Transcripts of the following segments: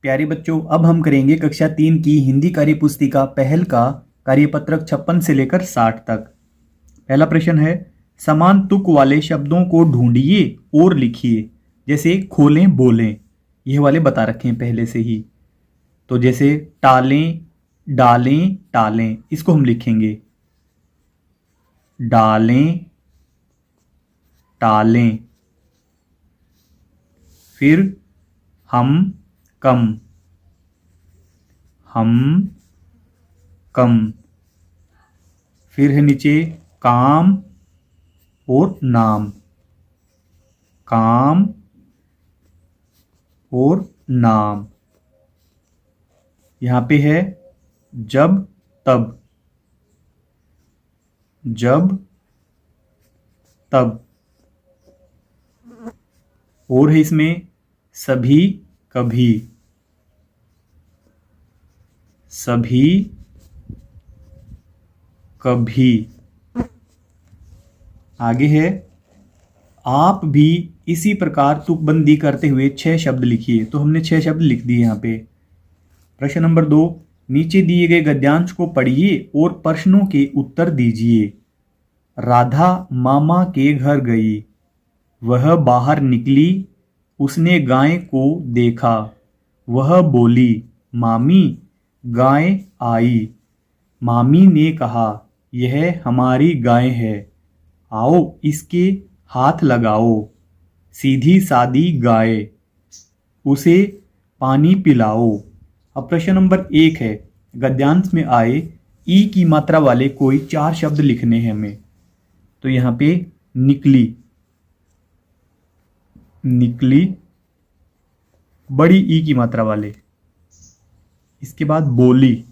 प्यारे बच्चों, अब हम करेंगे कक्षा 3 की हिंदी कार्य पुस्तिका पहल का कार्यपत्रक 56 से लेकर 60 तक। पहला प्रश्न है, समान तुक वाले शब्दों को ढूंढिए और लिखिए। जैसे खोलें, बोलें, ये वाले बता रखे हैं पहले से ही। तो जैसे टालें, डालें, टालें, इसको हम लिखेंगे डालें, टालें। फिर हम कम, हम कम। फिर है नीचे काम और नाम, काम और नाम। यहां पे है जब तब, जब तब। और है इसमें सभी कभी, सभी कभी। आगे है आप भी इसी प्रकार तुकबंदी करते हुए 6 शब्द लिखिए। तो हमने 6 शब्द लिख दिए यहाँ पे। प्रश्न नंबर 2, नीचे दिए गए गद्यांश को पढ़िए और प्रश्नों के उत्तर दीजिए। राधा मामा के घर गई, वह बाहर निकली, उसने गाय को देखा, वह बोली मामी गाय आई। मामी ने कहा यह हमारी गाय है, आओ इसके हाथ लगाओ। सीधी सादी गाय, उसे पानी पिलाओ। अब प्रश्न नंबर 1 है, गद्यांश में आए ई की मात्रा वाले कोई 4 शब्द लिखने हैं हमें। तो यहां पे निकली, निकली, बड़ी ई की मात्रा वाले। इसके बाद बोली,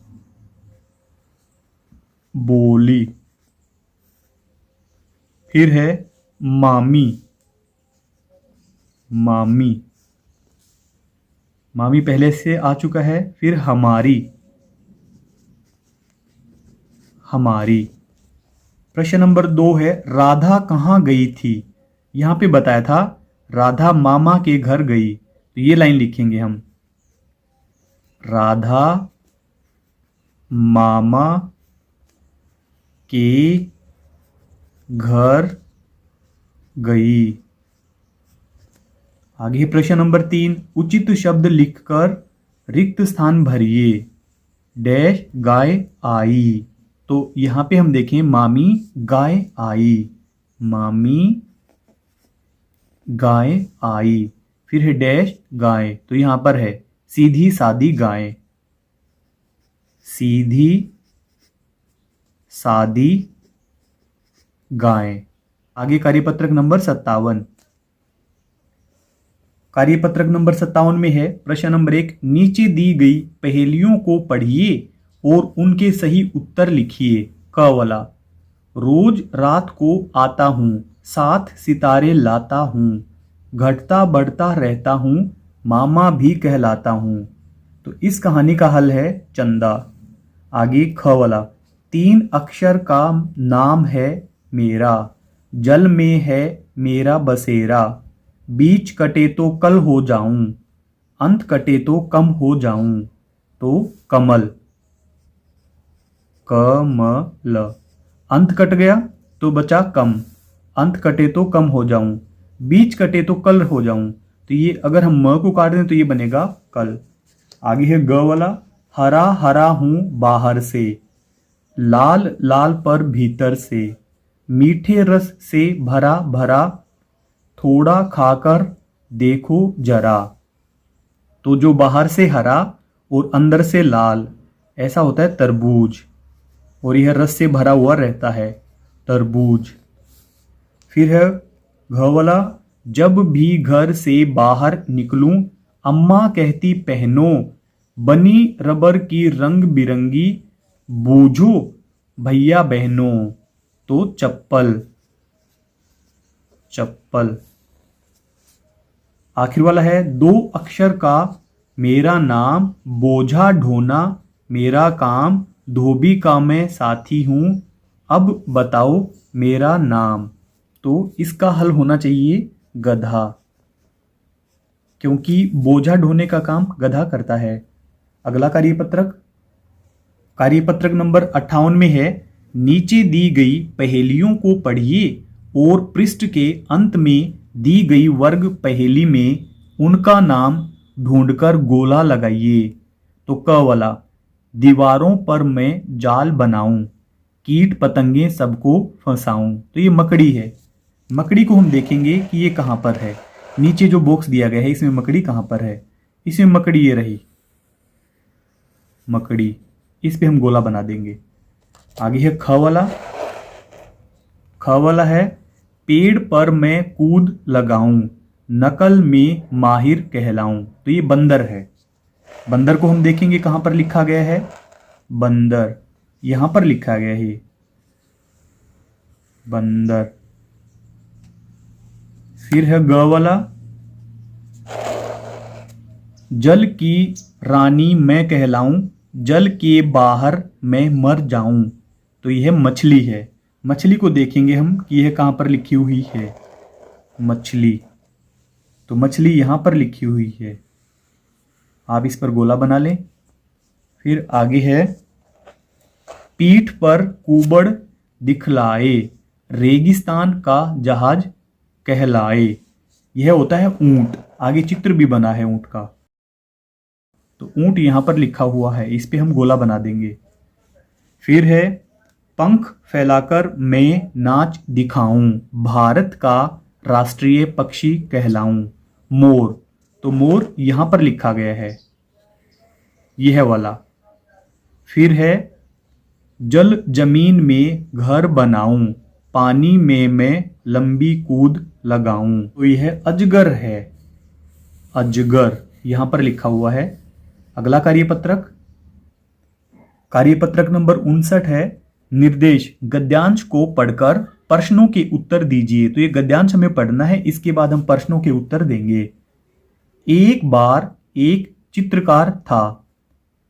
बोली। फिर है मामी, मामी, मामी पहले से आ चुका है। फिर हमारी, हमारी। प्रश्न नंबर 2 है, राधा कहाँ गई थी। यहां पे बताया था राधा मामा के घर गई, तो ये लाइन लिखेंगे हम, राधा मामा के घर गई। आगे प्रश्न नंबर 3, उचित शब्द लिखकर रिक्त स्थान भरिए। डैश गाय आई। तो यहां पे हम देखें मामी गाय आई, मामी गाय आई। फिर है डैश गाय, तो यहां पर है सीधी सादी गाय, सीधी सादी गाय। आगे कार्यपत्रक नंबर 57। कार्यपत्रक नंबर 57 में है प्रश्न नंबर 1, नीचे दी गई पहेलियों को पढ़िए और उनके सही उत्तर लिखिए। क वाला, रोज रात को आता हूं, 7 सितारे लाता हूं, घटता बढ़ता रहता हूं, मामा भी कहलाता हूं। तो इस कहानी का हल है चंदा। आगे ख वाला, 3 अक्षर का नाम है मेरा, जल में है मेरा बसेरा, बीच कटे तो कल हो जाऊं, अंत कटे तो कम हो जाऊं। तो कमल, कमल। अंत कट गया तो बचा कम, अंत कटे तो कम हो जाऊं, बीच कटे तो कल हो जाऊं। तो ये अगर हम म को काट दें तो ये बनेगा कल। आगे है ग वाला, हरा हरा हूं बाहर से, लाल लाल पर भीतर से, मीठे रस से भरा भरा, थोड़ा खाकर देखो जरा। तो जो बाहर से हरा और अंदर से लाल, ऐसा होता है तरबूज, और यह रस से भरा हुआ रहता है, तरबूज। फिर है घ वाला, जब भी घर से बाहर निकलूं, अम्मा कहती पहनो, बनी रबर की रंग बिरंगी, बूझो भैया बहनों। तो चप्पल, चप्पल। आखिर वाला है 2 अक्षर का मेरा नाम, बोझा ढोना मेरा काम, धोबी का मैं साथी हूं, अब बताओ मेरा नाम। तो इसका हल होना चाहिए गधा। क्योंकि बोझा ढोने का काम गधा करता है। अगला कार्यपत्रक नंबर 58 में है, नीचे दी गई पहेलियों को पढ़िए और पृष्ठ के अंत में दी गई वर्ग पहेली में उनका नाम ढूंढकर गोला लगाइए। तो क वाला, दीवारों पर मैं जाल बनाऊं, कीट पतंगे सबको फंसाऊं। तो ये मकड़ी है। मकड़ी को हम देखेंगे कि ये कहाँ पर है। नीचे जो बॉक्स दिया गया है इसमें मकड़ी कहाँ पर है। इसमें मकड़ी ये रही मकड़ी, इस पे हम गोला बना देंगे। आगे है ख वाला है, पेड़ पर मैं कूद लगाऊं, नकल में माहिर कहलाऊं। तो ये बंदर है। बंदर को हम देखेंगे कहां पर लिखा गया है। बंदर यहां पर लिखा गया है, बंदर। फिर है ग वाला, जल की रानी मैं कहलाऊं, जल के बाहर मैं मर जाऊं। तो यह मछली है। मछली को देखेंगे हम कि यह कहां पर लिखी हुई है। मछली, तो मछली यहां पर लिखी हुई है। आप इस पर गोला बना लें। फिर आगे है, पीठ पर कुबड़ दिखलाए, रेगिस्तान का जहाज कहलाए। यह होता है ऊंट। आगे चित्र भी बना है ऊंट का, तो ऊंट यहां पर लिखा हुआ है, इस पे हम गोला बना देंगे। फिर है, पंख फैलाकर मैं नाच दिखाऊं, भारत का राष्ट्रीय पक्षी कहलाऊं, मोर। तो मोर यहां पर लिखा गया है, यह वाला। फिर है, जल जमीन में घर बनाऊं, पानी में मैं लंबी कूद लगाऊं। तो यह अजगर है। अजगर यहां पर लिखा हुआ है। अगला कार्यपत्रक नंबर 59 है, निर्देश, गद्यांश को पढ़कर प्रश्नों के उत्तर दीजिए। तो ये गद्यांश हमें पढ़ना है, इसके बाद हम प्रश्नों के उत्तर देंगे। एक बार एक चित्रकार था,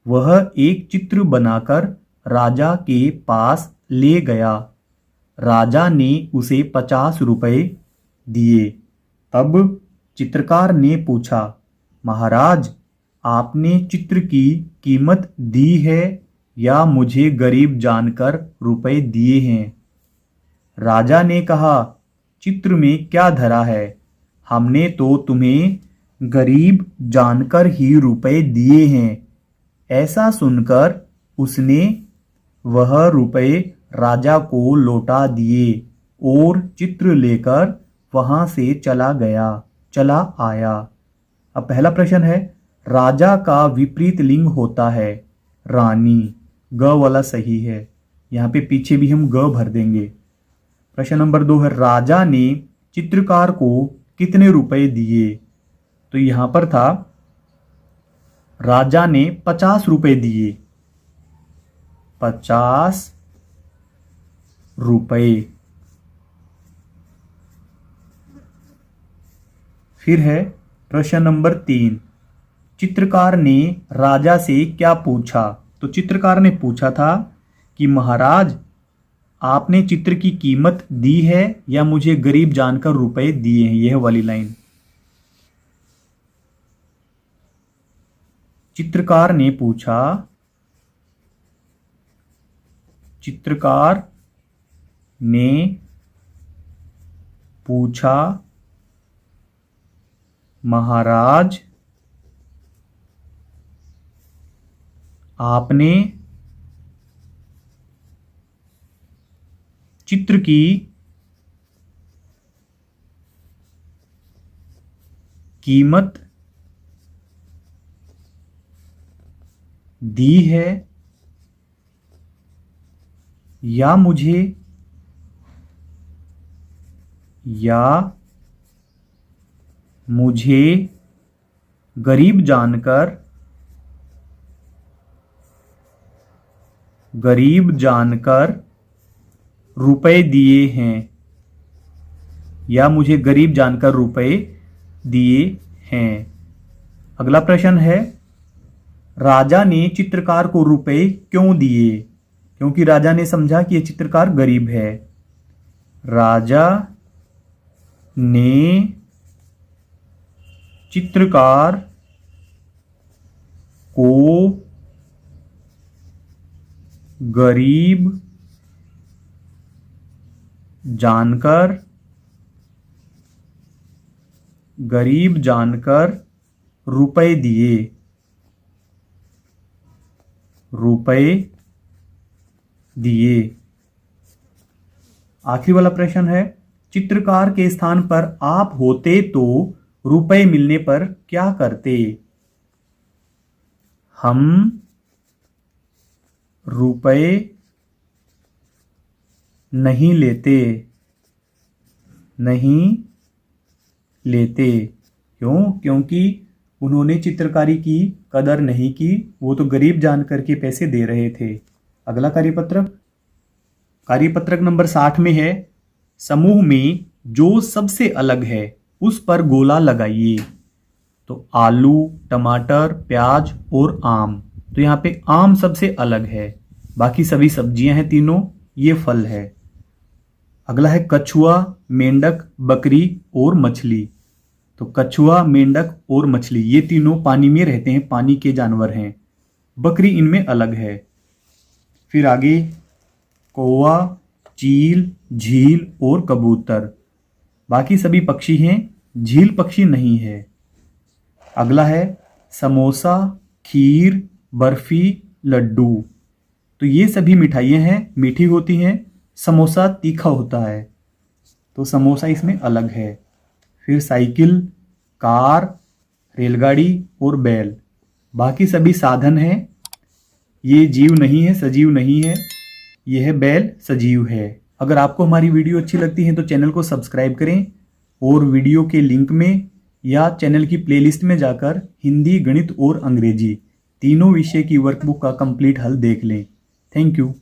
वह एक चित्र बनाकर राजा के पास ले गया। राजा ने उसे 50 रुपए दिए। तब चित्रकार ने पूछा, महाराज, आपने चित्र की कीमत दी है या मुझे गरीब जानकर रुपए दिए हैं? राजा ने कहा, चित्र में क्या धरा है? हमने तो तुम्हें गरीब जानकर ही रुपए दिए हैं। ऐसा सुनकर उसने वह रुपए राजा को लौटा दिए और चित्र लेकर वहां से चला आया। अब पहला प्रश्न है, राजा का विपरीत लिंग होता है रानी। ग वाला सही है, यहाँ पे पीछे भी हम ग भर देंगे। प्रश्न नंबर 2 है, राजा ने चित्रकार को कितने रुपए दिए? तो यहां पर था, राजा ने 50 रुपए दिए। 50 रुपए। फिर है प्रश्न नंबर 3, चित्रकार ने राजा से क्या पूछा? तो चित्रकार ने पूछा था कि महाराज, आपने चित्र की कीमत दी है या मुझे गरीब जानकर रुपए दिए हैं? यह वाली लाइन। चित्रकार ने पूछा, चित्रकार ने पूछा, महाराज, आपने चित्र की कीमत दी है या मुझे गरीब जानकर रुपए दिए हैं, या मुझे गरीब जानकर रुपए दिए हैं। अगला प्रश्न है, राजा ने चित्रकार को रुपए क्यों दिए? क्योंकि राजा ने समझा कि यह चित्रकार गरीब है। राजा ने चित्रकार को गरीब जानकर रुपए दिए। आखिरी वाला प्रश्न है, चित्रकार के स्थान पर आप होते तो रुपए मिलने पर क्या करते? हम रुपए नहीं लेते। क्यों? क्योंकि उन्होंने चित्रकारी की कदर नहीं की, वो तो गरीब जानकर के पैसे दे रहे थे। अगला कार्यपत्रक नंबर 60 में है, समूह में जो सबसे अलग है उस पर गोला लगाइए। तो आलू, टमाटर, प्याज और आम। तो यहाँ पे आम सबसे अलग है, बाकी सभी सब्जियां हैं तीनों, ये फल है। अगला है कछुआ, मेंढक, बकरी और मछली। तो कछुआ, मेंढक और मछली ये तीनों पानी में रहते हैं, पानी के जानवर हैं। बकरी इनमें अलग है। फिर आगे कौवा, चील, झील और कबूतर, बाकी सभी पक्षी हैं, झील पक्षी नहीं है। अगला है समोसा, खीर, बर्फी, लड्डू। तो ये सभी मिठाइयाँ हैं, मीठी होती हैं। समोसा तीखा होता है, तो समोसा इसमें अलग है। फिर साइकिल, कार, रेलगाड़ी और बैल, बाकी सभी साधन हैं। ये जीव नहीं है, सजीव नहीं है। यह है बैल, सजीव है। अगर आपको हमारी वीडियो अच्छी लगती है तो चैनल को सब्सक्राइब करें और वीडियो के लिंक में या चैनल की प्लेलिस्ट में जाकर हिंदी, गणित और अंग्रेजी तीनों विषय की वर्कबुक का कंप्लीट हल देख लें। Thank you.